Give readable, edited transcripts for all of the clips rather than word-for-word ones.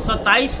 27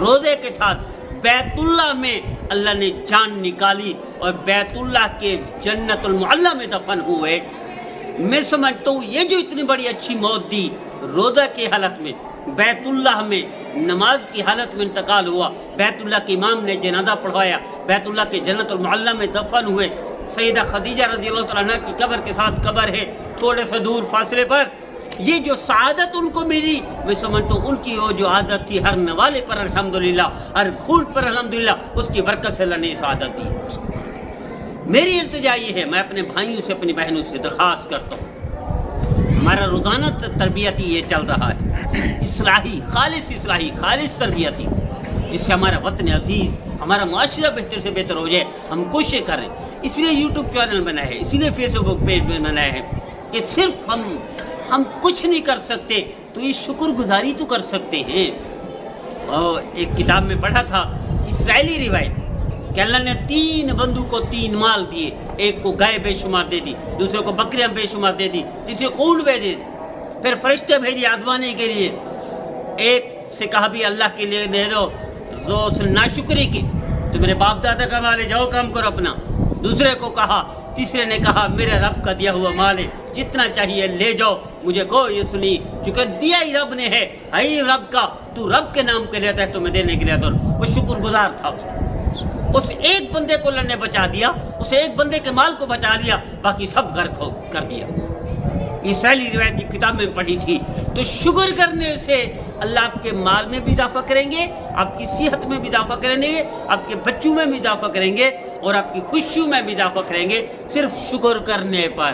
روزے کے ساتھ بیتullah میں اللہ نے جان نکالی اور بیتullah کے جنت المعلا میں دفن ہوئے. میں سمجھتا ہوں یہ جو اتنی بڑی اچھی موت دی، روزہ کی حالت میں، بیت اللہ میں نماز کی حالت میں انتقال ہوا، بیت اللہ کے امام نے جنازہ پڑھوایا، بیت اللہ کے جنت المعلا میں دفن ہوئے. سیدہ خدیجہ رضی اللہ تعالیٰ عنہ کی قبر کے ساتھ قبر ہے تھوڑے سے دور فاصلے پر. یہ جو سعادت ان کو ملی، میں سمجھتا ہوں ان کی وہ جو عادت تھی ہر نوالے پر الحمدللہ، ہر پھول پر الحمدللہ، اس کی برکت سے اللہ نے سعادت دی. میری التجا یہ ہے، میں اپنے بھائیوں سے اپنی بہنوں سے درخواست کرتا ہوں، ہمارا روزانہ تربیتی یہ چل رہا ہے، اصلاحی، خالص تربیتی، جس سے ہمارا وطن عزیز، ہمارا معاشرہ بہتر سے بہتر ہو جائے. ہم کوشش کریں، اس لیے یوٹیوب چینل بنایا ہے، اسی لیے فیس بک پیج بنایا ہے کہ صرف ہم کچھ نہیں کر سکتے تو یہ شکر گزاری تو کر سکتے ہیں. اور ایک کتاب میں پڑھا تھا اسرائیلی روایت کہ اللہ نے 3 بندوں کو 3 مال دیے، ایک کو گائے بے شمار دے دی، دوسرے کو بکریاں بے شمار دے دی، تیسرے کو اونٹ دے دی. پھر فرشتے بھیجے آزمانے کے لیے. ایک سے کہا بھی اللہ کے لیے دے دو جو ناشکری کی، تو میرے باپ دادا کا مال ہے، جاؤ کام کرو اپنا. دوسرے کو کہا، تیسرے نے کہا میرے رب کا دیا ہوا مال ہے، جتنا چاہیے لے جاؤ، مجھے کوئی یہ سنی، چونکہ دیا ہی رب نے ہے، رب کا، تو رب کے نام کے لیتا ہے تو میں دینے کے لیے آتا ہوں. وہ شکر گزار تھا. اس ایک بندے کو اللہ نے بچا دیا، اس ایک بندے کے مال کو بچا لیا، باقی سب غرق کر دیا. اسرائیلی روایت کی کتاب میں پڑھی تھی. تو شکر کرنے سے اللہ آپ کے مال میں بھی اضافہ کریں گے، آپ کی صحت میں بھی اضافہ کریں گے، آپ کے بچوں میں بھی اضافہ کریں گے، اور آپ کی خوشیوں میں بھی اضافہ کریں گے صرف شکر کرنے پر.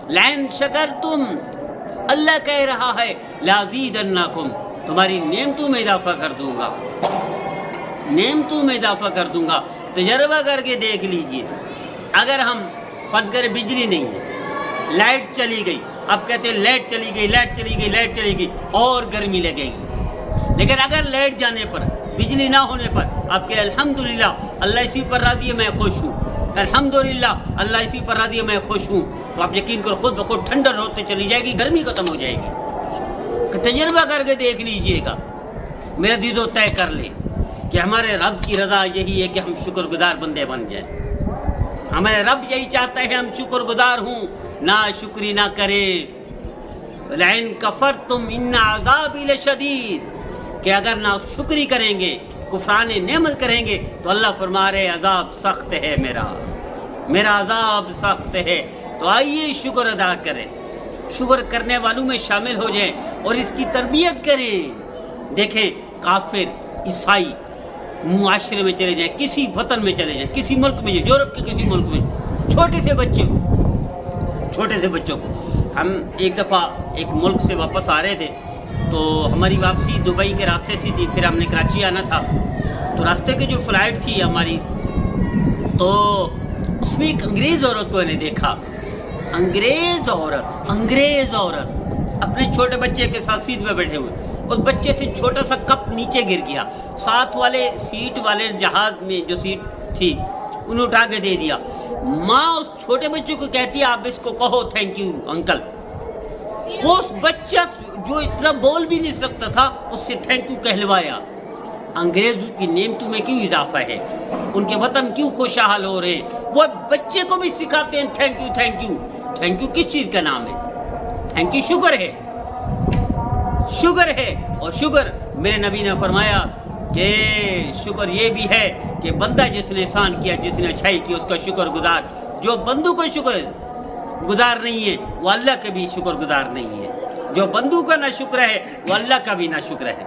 لئن شکرتم، اللہ کہہ رہا ہے لازیدنکم، تمہاری نعمتوں میں اضافہ کر دوں گا، نعمتوں میں اضافہ کر دوں گا. تجربہ کر کے دیکھ لیجئے، اگر ہم فرض کریں بجلی نہیں ہے، لائٹ چلی گئی، اب کہتے ہیں لائٹ چلی گئی اور گرمی لگے گی. لیکن اگر لائٹ جانے پر، بجلی نہ ہونے پر آپ کہ الحمدللہ اللہ اسی پر راضی ہے، میں خوش ہوں، الحمدللہ اللہ اسی پر راضی ہے، میں خوش ہوں، تو آپ یقین کرو خود بخود ٹھنڈر ہوتے چلی جائے گی، گرمی ختم ہو جائے گی. تجربہ کر کے دیکھ لیجئے گا. میرا دیدو طے کر لے کہ ہمارے رب کی رضا یہی ہے کہ ہم شکر گزار بندے بن جائیں. ہمارے رب یہی چاہتا ہے ہم شکر گزار ہوں، نہ شکری نہ کریں. لئن کفرتم ان عذابی لشدید، کہ اگر نہ شکری کریں گے، کفران نعمت کریں گے، تو اللہ فرما رہے عذاب سخت ہے، میرا عذاب سخت ہے. تو آئیے شکر ادا کریں، شکر کرنے والوں میں شامل ہو جائیں اور اس کی تربیت کریں. دیکھیں کافر، عیسائی معاشرے میں چلے جائیں، کسی وطن میں چلے جائیں، کسی ملک میں، یورپ کے کسی ملک میں، چھوٹے سے بچوں کو ہم ایک دفعہ ایک ملک سے واپس آ رہے تھے، تو ہماری واپسی دبئی کے راستے سے تھی، پھر ہم نے کراچی آنا تھا. تو راستے کی جو فلائٹ تھی ہماری، تو اس میں ایک انگریز عورت کو میں نے دیکھا. انگریز عورت اپنے چھوٹے بچے کے ساتھ سیٹ پہ بیٹھے ہوئے، اس بچے سے چھوٹا سا کپ نیچے گر گیا، ساتھ والے سیٹ والے جہاز میں جو سیٹ تھی انہیں اٹھا کے دے دیا. ماں اس چھوٹے بچے کو کہتی ہے آپ اس کو کہو تھینک یو انکل. وہ اس بچہ جو اتنا بول بھی نہیں سکتا تھا اس سے تھینک یو کہلوایا. انگریزوں کی نعمتوں میں کیوں اضافہ ہے، ان کے وطن کیوں خوشحال ہو رہے ہیں. وہ بچے کو بھی سکھاتے ہیں تھینک یو کس چیز کا نام ہے؟ تھینک یو شکر ہے. اور شکر میرے نبی نے فرمایا کہ شکر یہ بھی ہے کہ بندہ جس نے احسان کیا، جس نے اچھائی کی، اس کا شکر گزار. جو بندوں کو شکر گزار نہیں ہے وہ اللہ کے بھی شکر گزار نہیں ہے. جو بندوں کا نہ شکر ہے وہ اللہ کا بھی نہ شکر ہے.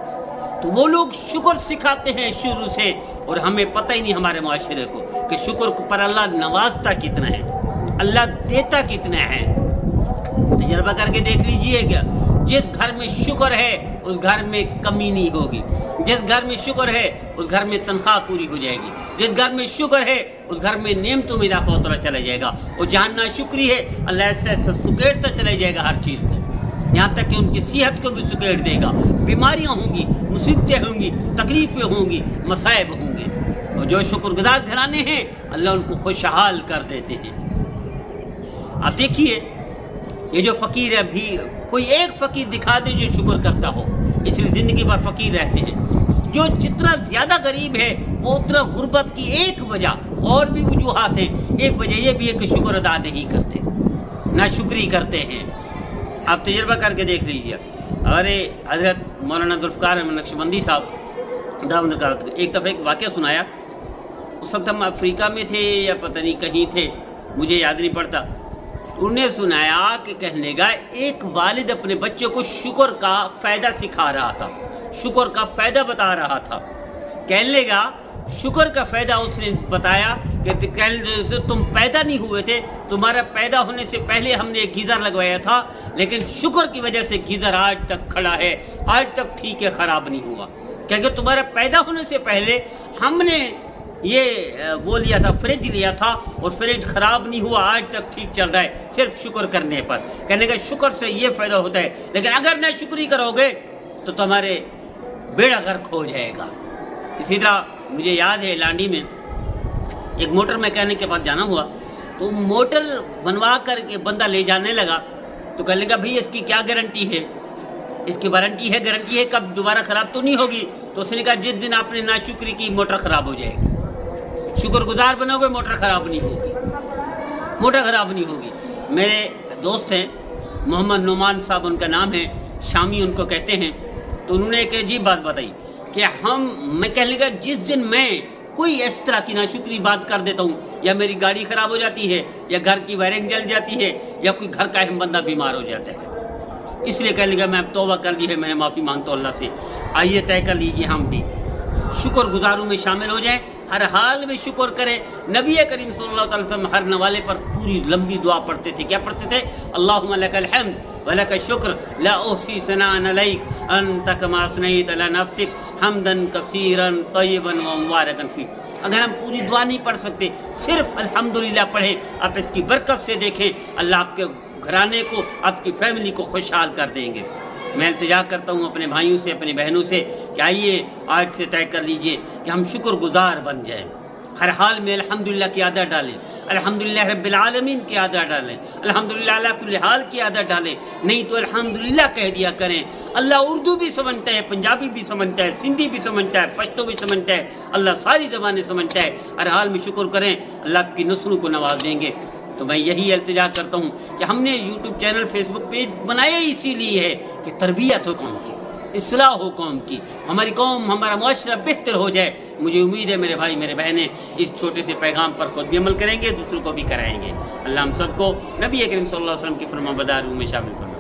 تو وہ لوگ شکر سکھاتے ہیں شروع سے، اور ہمیں پتہ ہی نہیں ہمارے معاشرے کو کہ شکر پر اللہ نوازتا کتنا ہے، اللہ دیتا کتنا ہے. تجربہ کر کے دیکھ لیجئے گا. جس گھر میں شکر ہے اس گھر میں کمی نہیں ہوگی، جس گھر میں شکر ہے اس گھر میں تنخواہ پوری ہو جائے گی، جس گھر میں شکر ہے اس گھر میں نعمتوں میں اضافہ ہوتا چلا جائے گا. اور جہاں ناشکری ہے اللہ ایسے سکیڑتا چلا جائے گا ہر چیز کو، یہاں تک کہ ان کی صحت کو بھی سکیڑ دے گا. بیماریاں ہوں گی، مصیبتیں ہوں گی، تکلیفیں ہوں گی، مصائب ہوں گے. اور جو شکر گزار گھرانے ہیں اللہ ان کو خوشحال کر دیتے ہیں. آپ دیکھیے یہ جو فقیر ہے، بھی کوئی ایک فقیر دکھا دے جو شکر کرتا ہو، اس لیے زندگی بھر فقیر رہتے ہیں. جو جتنا زیادہ غریب ہے وہ اتنا غربت کی ایک وجہ، اور بھی وجوہات ہیں، ایک وجہ یہ بھی ہے کہ شکر ادا نہیں کرتے، ناشکری کرتے ہیں۔ آپ تجربہ کر کے دیکھ لیجیے۔ اور حضرت مولانا ذوالفقار احمد نقشبندی صاحب دامن کا ایک دفعہ ایک واقعہ سنایا۔ اس وقت ہم افریقہ میں تھے یا پتہ نہیں کہیں تھے، مجھے یاد نہیں پڑتا۔ انہوں نے سنایا کہ کہنے لگا ایک والد اپنے بچے کو شکر کا فائدہ سکھا رہا تھا، شکر کا فائدہ بتا رہا تھا۔ کہنے لگا شکر کا فائدہ اس نے بتایا کہ تم پیدا نہیں ہوئے تھے، تمہارا پیدا ہونے سے پہلے ہم نے ایک گیزر لگوایا تھا، لیکن شکر کی وجہ سے گیزر آج تک کھڑا ہے، آج تک ٹھیک ہے، خراب نہیں ہوا، کیونکہ تمہارا پیدا ہونے سے پہلے ہم نے یہ وہ لیا تھا، فریج لیا تھا، اور فریج خراب نہیں ہوا، آج تک ٹھیک چل رہا ہے، صرف شکر کرنے پر۔ کہنے کا شکر سے یہ فائدہ ہوتا ہے، لیکن اگر نہ شکری کرو گے تو تمہارے بیڑا غرق ہو جائے گا۔ اسی طرح مجھے یاد ہے لانڈی میں ایک موٹر میکینک کے پاس جانا ہوا، تو موٹر بنوا کر کے بندہ لے جانے لگا، تو کہنے لگا بھئی اس کی کیا گارنٹی ہے، اس کی وارنٹی ہے، گارنٹی ہے، کب دوبارہ خراب تو نہیں ہوگی؟ تو اس نے کہا جس دن آپ نے ناشکری کی موٹر خراب ہو جائے گی، شکر گزار بنو گے موٹر خراب نہیں ہوگی، موٹر خراب نہیں ہوگی۔ میرے دوست ہیں محمد نعمان صاحب ان کا نام ہے، شامی ان کو کہتے ہیں، تو انہوں نے ایک عجیب بات بتائی کہ میں کہنے لگا جس دن میں کوئی اس طرح کی ناشکری بات کر دیتا ہوں، یا میری گاڑی خراب ہو جاتی ہے، یا گھر کی وائرنگ جل جاتی ہے، یا کوئی گھر کا اہم بندہ بیمار ہو جاتا ہے، اس لیے کہنے لگا میں اب توبہ کر لی ہے، میں نے معافی مانگتا ہوں اللہ سے۔ آئیے طے کر لیجیے ہم بھی شکر گزاروں میں شامل ہو جائیں، ہر حال میں شکر کریں۔ نبی کریم صلی اللہ علیہ وسلم ہر نوالے پر پوری لمبی دعا پڑھتے تھے، کیا پڑھتے تھے؟ اللہم لک الحمد ولک الشکر لا احصی ثناء علیک انت کما اثنیت علی نفسک حمدا کثیرا طیبا ومبارکا فیہ۔ اگر ہم پوری دعا نہیں پڑھ سکتے، صرف الحمدللہ پڑھیں، آپ اس کی برکت سے دیکھیں اللہ آپ کے گھرانے کو، آپ کی فیملی کو خوشحال کر دیں گے۔ میں التجا کرتا ہوں اپنے بھائیوں سے، اپنی بہنوں سے کہ آئیے آج سے طے کر لیجئے کہ ہم شکر گزار بن جائیں، ہر حال میں الحمدللہ کی عادت ڈالیں، الحمدللہ رب العالمین کی عادت ڈالیں، الحمدللہ علی کل حال کی عادت ڈالیں، نہیں تو الحمدللہ کہہ دیا کریں۔ اللہ اردو بھی سمجھتا ہے، پنجابی بھی سمجھتا ہے، سندھی بھی سمجھتا ہے، پشتو بھی سمجھتا ہے، اللہ ساری زبانیں سمجھتا ہے، ہر حال میں شکر کریں، اللہ آپ کی نسلوں کو نواز دیں گے۔ تو میں یہی التجا کرتا ہوں کہ ہم نے یوٹیوب چینل، فیس بک پیج بنایا اسی لیے ہے کہ تربیت ہو قوم کی، اصلاح ہو قوم کی، ہماری قوم، ہمارا معاشرہ بہتر ہو جائے۔ مجھے امید ہے میرے بھائی میرے بہنیں اس چھوٹے سے پیغام پر خود بھی عمل کریں گے، دوسروں کو بھی کرائیں گے۔ اللہ ہم سب کو نبی کریم صلی اللہ علیہ وسلم کی فرمانبرداریوں میں شامل فرمائے۔